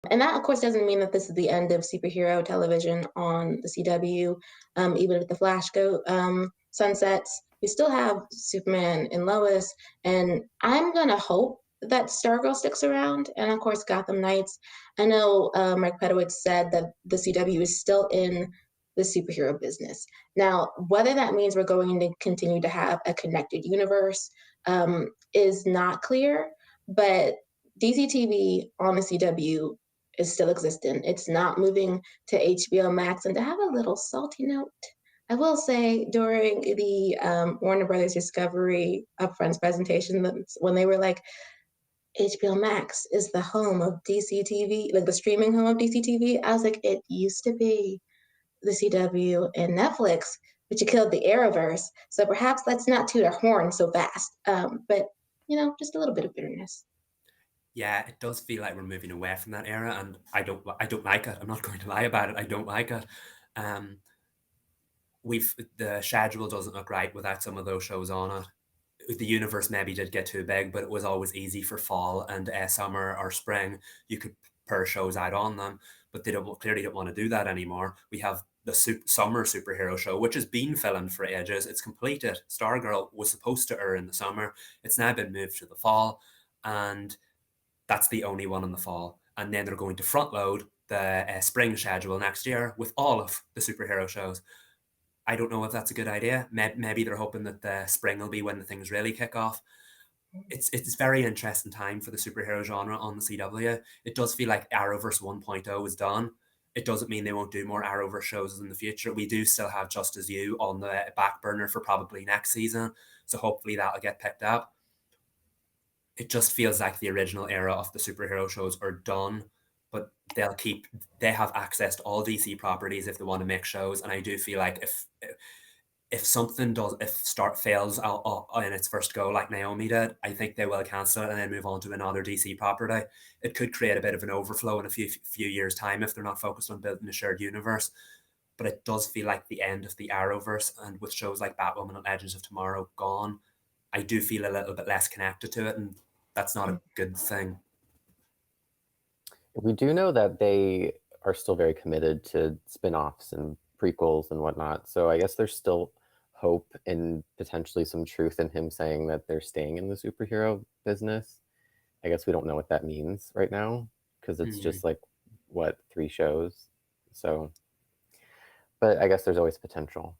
And that, of course, doesn't mean that this is the end of superhero television on the CW. Even if the Flash sunsets, we still have Superman and Lois. And I'm gonna hope that Stargirl sticks around, and of course Gotham Knights. I know Mike Pedowitz said that the CW is still in the superhero business. Now, whether that means we're going to continue to have a connected universe is not clear, but DC TV on the CW is still existent. It's not moving to HBO Max. And to have a little salty note, I will say during the Warner Brothers Discovery Upfront presentation, when they were like, HBO Max is the home of DC TV, like the streaming home of DC TV, I was like, it used to be the CW and Netflix, but you killed the Arrowverse. So perhaps let's not toot our horn so fast. But, just a little bit of bitterness. Yeah, it does feel like we're moving away from that era, and I don't like it. I'm not going to lie about it. I don't like it. Um, the schedule doesn't look right without some of those shows on it. The universe maybe did get too big, but it was always easy for fall and summer or spring. You could per shows out on them, but they clearly don't want to do that anymore. We have the summer superhero show, which has been filmed for ages. It's completed. Stargirl was supposed to air in the summer. It's now been moved to the fall, and that's the only one in the fall. And then they're going to front load the spring schedule next year with all of the superhero shows. I don't know if that's a good idea. Maybe they're hoping that the spring will be when the things really kick off. It's very interesting time for the superhero genre on the CW. It does feel like Arrowverse 1.0 is done. It doesn't mean they won't do more Arrowverse shows in the future. We do still have Just As You on the back burner for probably next season, so hopefully that'll get picked up. It just feels like the original era of the superhero shows are done, but they have access to all DC properties if they want to make shows. And I do feel like if something does if start fails in its first go like Naomi did, I think they will cancel it and then move on to another DC property. It could create a bit of an overflow in a few years time if they're not focused on building a shared universe. But it does feel like the end of the Arrowverse, and with shows like Batwoman and Legends of Tomorrow gone, I do feel a little bit less connected to it, and that's not a good thing. We do know that they are still very committed to spin-offs and prequels and whatnot. So I guess there's still hope and potentially some truth in him saying that they're staying in the superhero business. I guess we don't know what that means right now because it's just like, what, 3 shows? So, but I guess there's always potential.